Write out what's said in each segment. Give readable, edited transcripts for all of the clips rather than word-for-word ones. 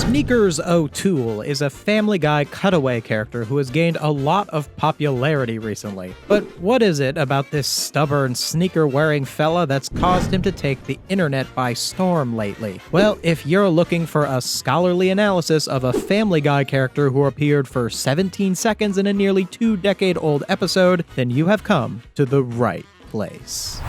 Sneakers O'Toole is a Family Guy cutaway character who has gained a lot of popularity recently. But what is it about this stubborn sneaker-wearing fella that's caused him to take the internet by storm lately? Well, if you're looking for a scholarly analysis of a Family Guy character who appeared for 17 seconds in a nearly 2-decade-old episode, then you have come to the right place.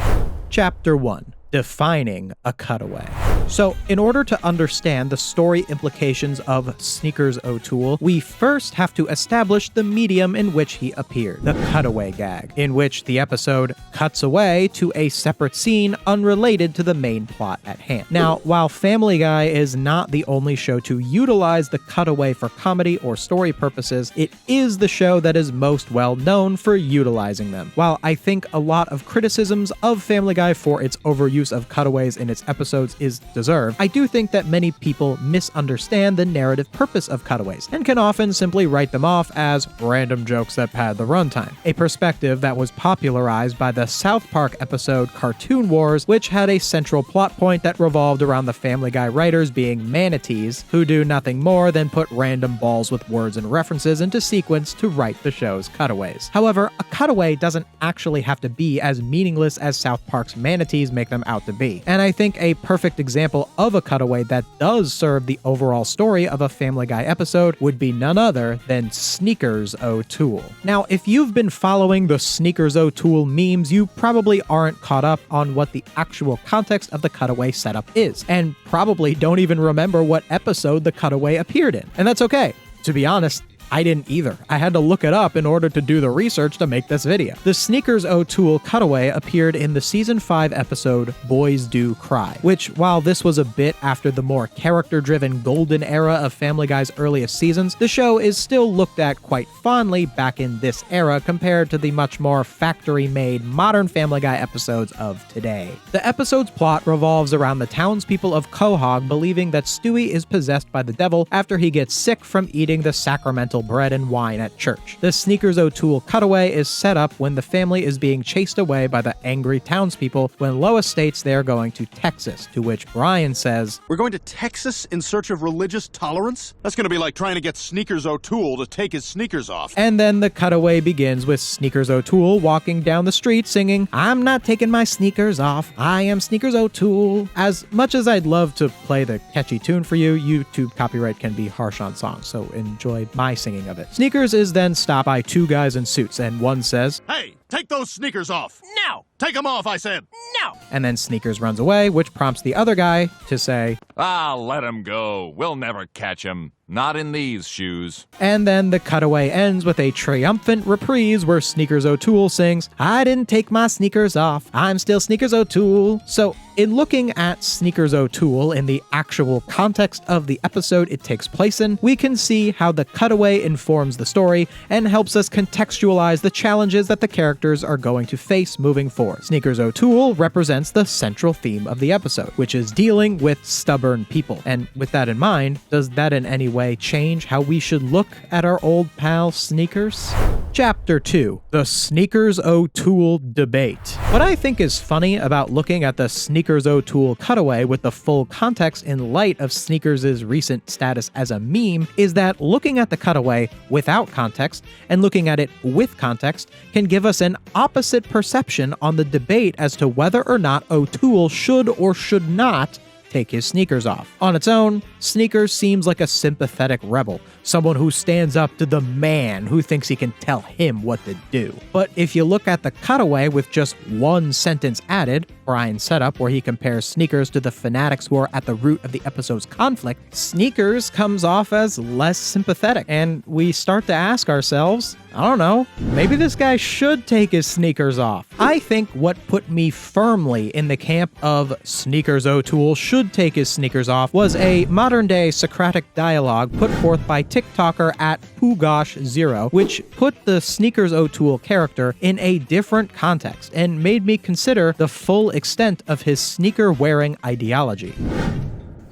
Chapter 1. Defining a cutaway. So, in order to understand the story implications of Sneakers O'Toole, we first have to establish the medium in which he appeared, the cutaway gag, in which the episode cuts away to a separate scene unrelated to the main plot at hand. Now, while Family Guy is not the only show to utilize the cutaway for comedy or story purposes, it is the show that is most well known for utilizing them. While I think a lot of criticisms of Family Guy for its overuse of cutaways in its episodes is deserved, I do think that many people misunderstand the narrative purpose of cutaways, and can often simply write them off as random jokes that pad the runtime, a perspective that was popularized by the South Park episode Cartoon Wars, which had a central plot point that revolved around the Family Guy writers being manatees, who do nothing more than put random balls with words and references into sequence to write the show's cutaways. However, a cutaway doesn't actually have to be as meaningless as South Park's manatees make them out to be, and I think a perfect example of a cutaway that does serve the overall story of a Family Guy episode would be none other than Sneakers O'Toole. Now, if you've been following the Sneakers O'Toole memes, you probably aren't caught up on what the actual context of the cutaway setup is, and probably don't even remember what episode the cutaway appeared in. And that's okay. To be honest, I didn't either. I had to look it up in order to do the research to make this video. The Sneakers O'Toole cutaway appeared in the Season 5 episode Boys Do Cry, which, while this was a bit after the more character-driven golden era of Family Guy's earliest seasons, the show is still looked at quite fondly back in this era compared to the much more factory-made modern Family Guy episodes of today. The episode's plot revolves around the townspeople of Quahog believing that Stewie is possessed by the devil after he gets sick from eating the sacramental bread and wine at church. The Sneakers O'Toole cutaway is set up when the family is being chased away by the angry townspeople when Lois states they are going to Texas, to which Brian says, "We're going to Texas in search of religious tolerance? That's gonna be like trying to get Sneakers O'Toole to take his sneakers off." And then the cutaway begins with Sneakers O'Toole walking down the street singing, "I'm not taking my sneakers off, I am Sneakers O'Toole." As much as I'd love to play the catchy tune for you, YouTube copyright can be harsh on songs, so enjoy my singing of it. Sneakers is then stopped by two guys in suits, and one says, "Hey, take those sneakers off!" No! "Take them off, I said!" No! And then Sneakers runs away, which prompts the other guy to say, Let him go. We'll never catch him. Not in these shoes. and then the cutaway ends with a triumphant reprise where Sneakers O'Toole sings, "I didn't take my sneakers off, I'm still Sneakers O'Toole." So, in looking at Sneakers O'Toole in the actual context of the episode it takes place in, we can see how the cutaway informs the story and helps us contextualize the challenges that the characters are going to face moving forward. Sneakers O'Toole represents the central theme of the episode, which is dealing with stubborn people. And with that in mind, does that in any way change how we should look at our old pal Sneakers? Chapter 2. The Sneakers O'Toole Debate. What I think is funny about looking at the Sneakers O'Toole cutaway with the full context in light of Sneakers' recent status as a meme is that looking at the cutaway without context and looking at it with context can give us an opposite perception on the debate as to whether or not O'Toole should or should not take his sneakers off. On its own, Sneakers seems like a sympathetic rebel, someone who stands up to the man who thinks he can tell him what to do. But if you look at the cutaway with just one sentence added, Brian's setup where he compares Sneakers to the fanatics who are at the root of the episode's conflict, Sneakers comes off as less sympathetic, and we start to ask ourselves, I don't know, maybe this guy should take his sneakers off. I think what put me firmly in the camp of Sneakers O'Toole should take his sneakers off was a modern-day Socratic dialogue put forth by TikToker at Poogosh0, which put the Sneakers O'Toole character in a different context and made me consider the full extent of his sneaker-wearing ideology.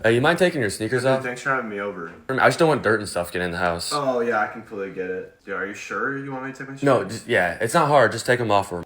Hey, you mind taking your sneakers off? Thanks for having me over. I just don't want dirt and stuff getting in the house. Oh, yeah, I completely get it. Dude, are you sure you want me to take my shoes? No, yeah, it's not hard. Just take them off for me.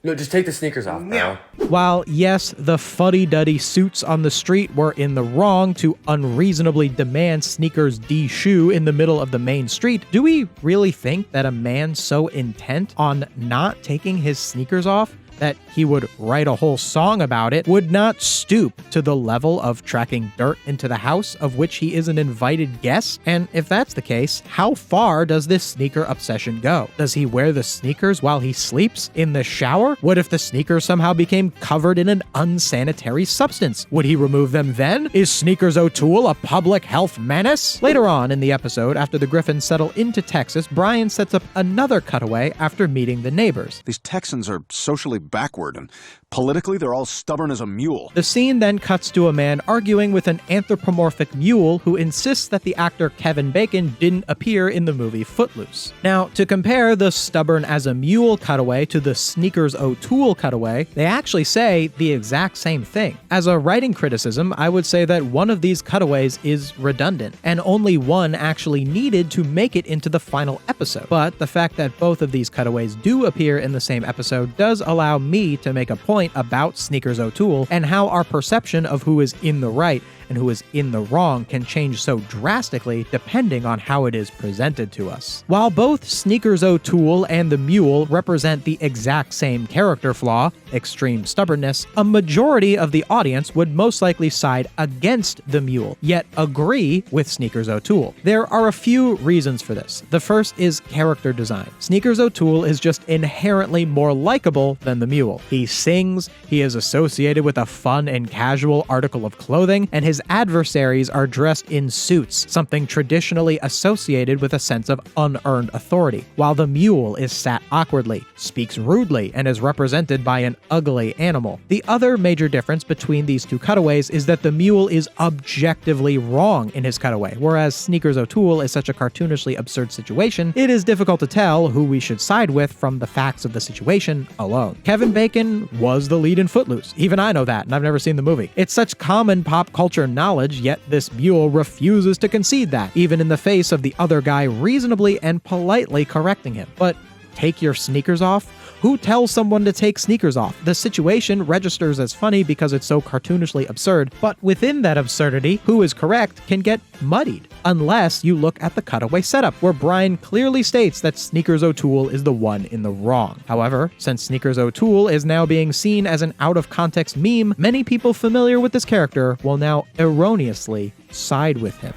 No, just take the sneakers off, bro. While, yes, the fuddy-duddy suits on the street were in the wrong to unreasonably demand sneakers de-shoe in the middle of the main street, do we really think that a man so intent on not taking his sneakers off that he would write a whole song about it would not stoop to the level of tracking dirt into the house of which he is an invited guest? And if that's the case, how far does this sneaker obsession go? Does he wear the sneakers while he sleeps? In the shower? What if the sneakers somehow became covered in an unsanitary substance? Would he remove them then? Is Sneakers O'Toole a public health menace? Later on in the episode, after the Griffins settle into Texas, Brian sets up another cutaway after meeting the neighbors. These Texans are socially backward, and politically they're all stubborn as a mule. The scene then cuts to a man arguing with an anthropomorphic mule who insists that the actor Kevin Bacon didn't appear in the movie Footloose. Now, to compare the stubborn as a mule cutaway to the Sneakers O'Toole cutaway, they actually say the exact same thing. As a writing criticism, I would say that one of these cutaways is redundant, and only one actually needed to make it into the final episode. But the fact that both of these cutaways do appear in the same episode does allow me to make a point about Sneakers O'Toole and how our perception of who is in the right and who is in the wrong can change so drastically depending on how it is presented to us. While both Sneakers O'Toole and the mule represent the exact same character flaw, extreme stubbornness, a majority of the audience would most likely side against the mule, yet agree with Sneakers O'Toole. There are a few reasons for this. The first is character design. Sneakers O'Toole is just inherently more likable than the mule. He sings, he is associated with a fun and casual article of clothing, and his adversaries are dressed in suits, something traditionally associated with a sense of unearned authority, while the mule is sat awkwardly, speaks rudely, and is represented by an ugly animal. The other major difference between these two cutaways is that the mule is objectively wrong in his cutaway, whereas Sneakers O'Toole is such a cartoonishly absurd situation, it is difficult to tell who we should side with from the facts of the situation alone. Kevin Bacon was the lead in Footloose. Even I know that, and I've never seen the movie. It's such common pop culture knowledge, yet this mule refuses to concede that, even in the face of the other guy reasonably and politely correcting him. But take your sneakers off? Who tells someone to take sneakers off? The situation registers as funny because it's so cartoonishly absurd, but within that absurdity, who is correct can get muddied, unless you look at the cutaway setup, where Brian clearly states that Sneakers O'Toole is the one in the wrong. However, since Sneakers O'Toole is now being seen as an out-of-context meme, many people familiar with this character will now erroneously side with him.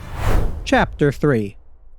Chapter 3.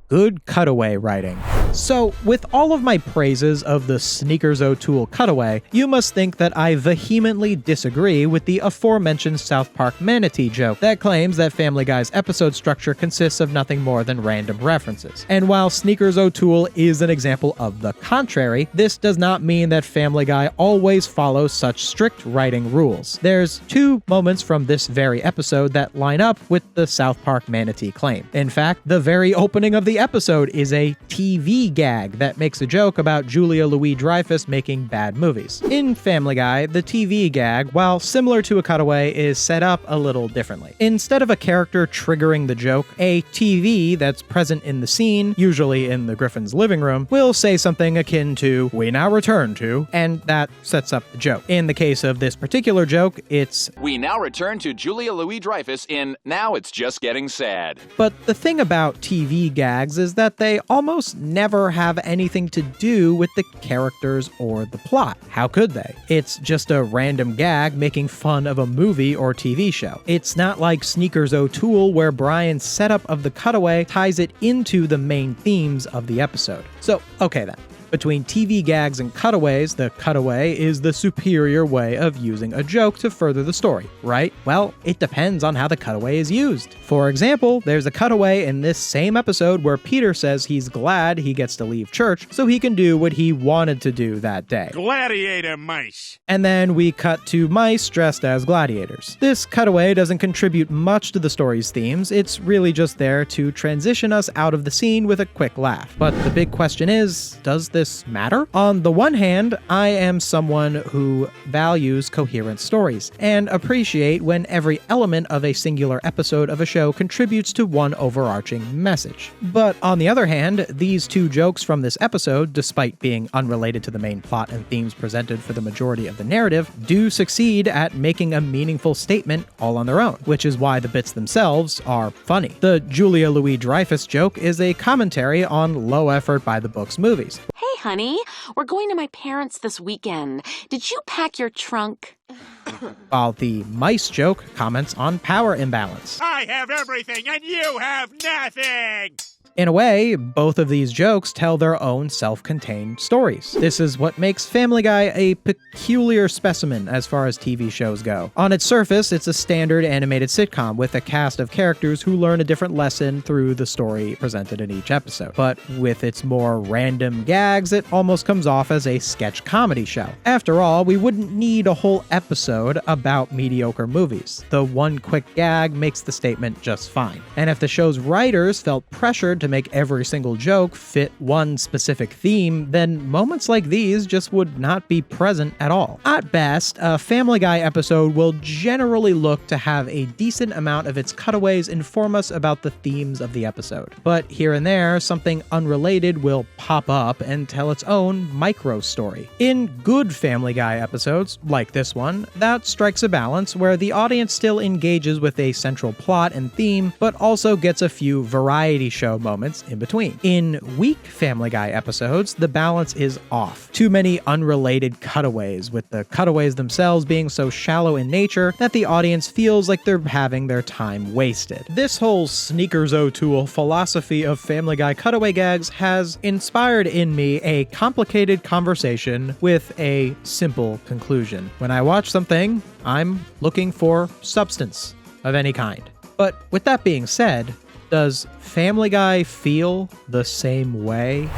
Good cutaway writing. So, with all of my praises of the Sneakers O'Toole cutaway, you must think that I vehemently disagree with the aforementioned South Park manatee joke that claims that Family Guy's episode structure consists of nothing more than random references. And while Sneakers O'Toole is an example of the contrary, this does not mean that Family Guy always follows such strict writing rules. There's two moments from this very episode that line up with the South Park manatee claim. In fact, the very opening of the episode is a TV gag that makes a joke about Julia Louis-Dreyfus making bad movies. In Family Guy, the TV gag, while similar to a cutaway, is set up a little differently. Instead of a character triggering the joke, a TV that's present in the scene, usually in the Griffins' living room, will say something akin to, "We now return to," and that sets up the joke. In the case of this particular joke, it's, We now return to Julia Louis-Dreyfus in Now It's Just Getting Sad. But the thing about TV gags is that they almost never have anything to do with the characters or the plot. How could they? It's just a random gag making fun of a movie or TV show. It's not like Sneakers O'Toole, where Brian's setup of the cutaway ties it into the main themes of the episode. So, okay then. Between TV gags and cutaways, the cutaway is the superior way of using a joke to further the story, right? Well, it depends on how the cutaway is used. For example, there's a cutaway in this same episode where Peter says he's glad he gets to leave church so he can do what he wanted to do that day. Gladiator mice. And then we cut to mice dressed as gladiators. This cutaway doesn't contribute much to the story's themes, it's really just there to transition us out of the scene with a quick laugh. But the big question is, does this this matter? On the one hand, I am someone who values coherent stories and appreciate when every element of a singular episode of a show contributes to one overarching message. But on the other hand, these two jokes from this episode, despite being unrelated to the main plot and themes presented for the majority of the narrative, do succeed at making a meaningful statement all on their own, which is why the bits themselves are funny. The Julia Louis-Dreyfus joke is a commentary on low effort by the book's movies. Hey, honey, we're going to my parents this weekend. Did you pack your trunk? While the mice joke comments on power imbalance. I have everything and you have nothing! In a way, both of these jokes tell their own self-contained stories. This is what makes Family Guy a peculiar specimen as far as TV shows go. On its surface, it's a standard animated sitcom with a cast of characters who learn a different lesson through the story presented in each episode. But with its more random gags, it almost comes off as a sketch comedy show. After all, we wouldn't need a whole episode about mediocre movies. The one quick gag makes the statement just fine. And if the show's writers felt pressured to make every single joke fit one specific theme, then moments like these just would not be present at all. At best, a Family Guy episode will generally look to have a decent amount of its cutaways inform us about the themes of the episode. But here and there, something unrelated will pop up and tell its own micro story. In good Family Guy episodes, like this one, that strikes a balance where the audience still engages with a central plot and theme, but also gets a few variety show moments in between. In weak Family Guy episodes, the balance is off. Too many unrelated cutaways, with the cutaways themselves being so shallow in nature that the audience feels like they're having their time wasted. This whole Sneakers O'Toole philosophy of Family Guy cutaway gags has inspired in me a complicated conversation with a simple conclusion. When I watch something, I'm looking for substance of any kind. But with that being said, does Family Guy feel the same way?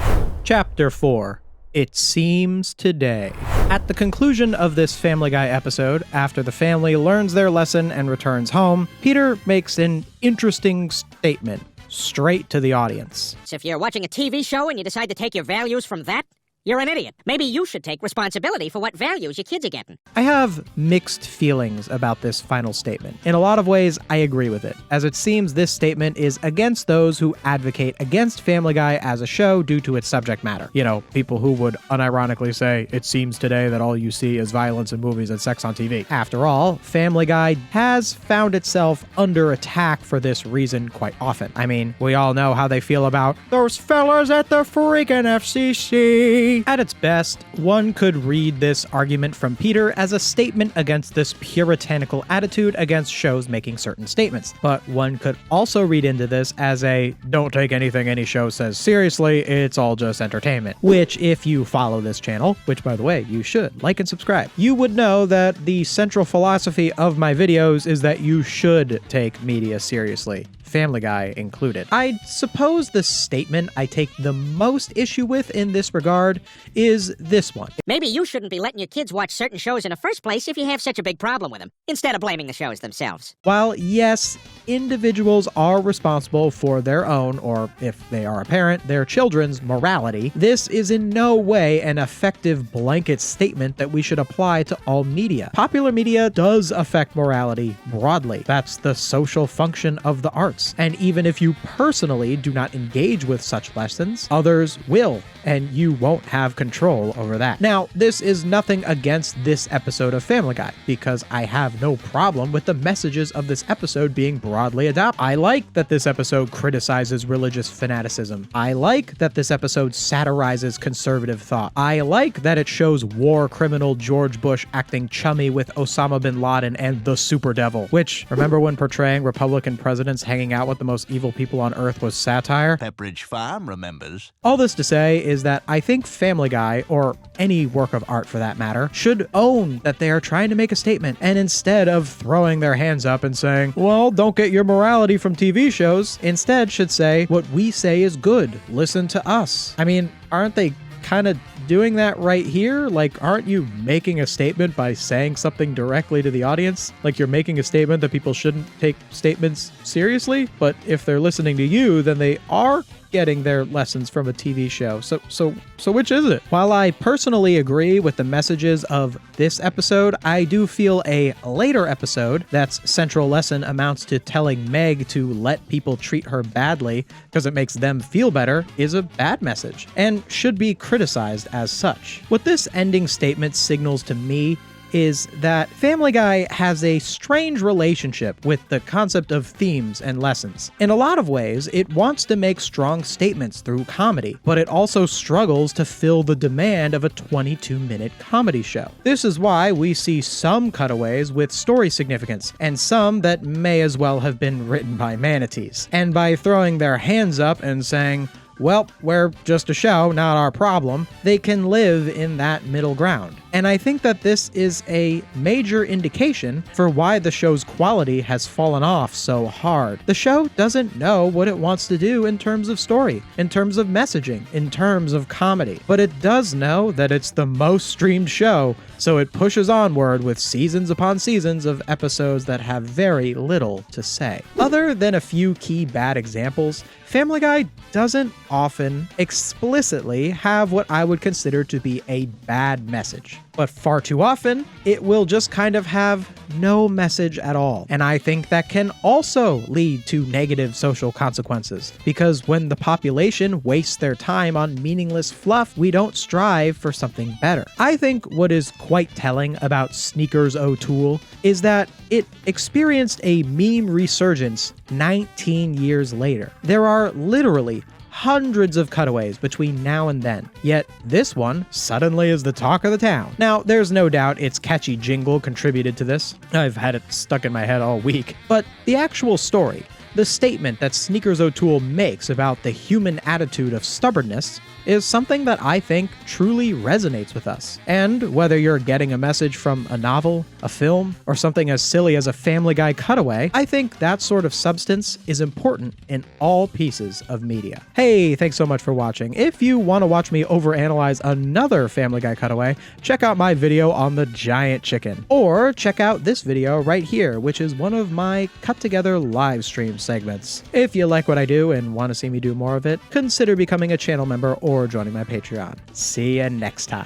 Chapter 4. It Seems Today. At the conclusion of this Family Guy episode, after the family learns their lesson and returns home, Peter makes an interesting statement straight to the audience. So if you're watching a TV show and you decide to take your values from that, you're an idiot. Maybe you should take responsibility for what values your kids are getting. I have mixed feelings about this final statement. In a lot of ways, I agree with it, as it seems this statement is against those who advocate against Family Guy as a show due to its subject matter. You know, people who would unironically say, it seems today that all you see is violence in movies and sex on TV. After all, Family Guy has found itself under attack for this reason quite often. I mean, we all know how they feel about those fellas at the freaking FCC. At its best, one could read this argument from Peter as a statement against this puritanical attitude against shows making certain statements. But one could also read into this as a don't take anything any show says seriously, it's all just entertainment. Which, if you follow this channel, which by the way, you should like and subscribe, you would know that the central philosophy of my videos is that you should take media seriously. Family Guy included. I suppose the statement I take the most issue with in this regard is this one. Maybe you shouldn't be letting your kids watch certain shows in the first place if you have such a big problem with them, instead of blaming the shows themselves. While yes, individuals are responsible for their own, or if they are a parent, their children's morality, this is in no way an effective blanket statement that we should apply to all media. Popular media does affect morality broadly. That's the social function of the arts. And even if you personally do not engage with such lessons, others will, and you won't have control over that. Now, this is nothing against this episode of Family Guy, because I have no problem with the messages of this episode being broadly adopted. I like that this episode criticizes religious fanaticism. I like that this episode satirizes conservative thought. I like that it shows war criminal George Bush acting chummy with Osama bin Laden and the Super Devil, which, remember when portraying Republican presidents hanging out with the most evil people on earth was satire? Pepperidge Farm remembers. All this to say is that I think Family Guy, or any work of art for that matter, should own that they are trying to make a statement, and instead of throwing their hands up and saying, well, don't get your morality from TV shows, instead should say, what we say is good, listen to us. I mean, aren't they kind of doing that right here? Like, aren't you making a statement by saying something directly to the audience? Like, you're making a statement that people shouldn't take statements seriously, but if they're listening to you, then they are getting their lessons from a TV show. So which is it? While I personally agree with the messages of this episode, I do feel a later episode that's central lesson amounts to telling Meg to let people treat her badly because it makes them feel better is a bad message and should be criticized as such. What this ending statement signals to me is that Family Guy has a strange relationship with the concept of themes and lessons. In a lot of ways, it wants to make strong statements through comedy, but it also struggles to fill the demand of a 22-minute comedy show. This is why we see some cutaways with story significance, and some that may as well have been written by manatees. And by throwing their hands up and saying, well, we're just a show, not our problem, they can live in that middle ground. And I think that this is a major indication for why the show's quality has fallen off so hard. The show doesn't know what it wants to do in terms of story, in terms of messaging, in terms of comedy. But it does know that it's the most streamed show, so it pushes onward with seasons upon seasons of episodes that have very little to say. Other than a few key bad examples, Family Guy doesn't often explicitly have what I would consider to be a bad message. But far too often, it will just kind of have no message at all. And I think that can also lead to negative social consequences, because when the population wastes their time on meaningless fluff, we don't strive for something better. I think what is quite telling about Sneakers O'Toole is that it experienced a meme resurgence 19 years later. There are literally hundreds of cutaways between now and then, yet this one suddenly is the talk of the town. Now, there's no doubt its catchy jingle contributed to this. I've had it stuck in my head all week. But the actual story, the statement that Sneakers O'Toole makes about the human attitude of stubbornness, is something that I think truly resonates with us. And whether you're getting a message from a novel, a film, or something as silly as a Family Guy cutaway, I think that sort of substance is important in all pieces of media. Hey, thanks so much for watching. If you want to watch me overanalyze another Family Guy cutaway, check out my video on the giant chicken. Or check out this video right here, which is one of my cut together live stream segments. If you like what I do and want to see me do more of it, consider becoming a channel member or joining my Patreon. See you next time.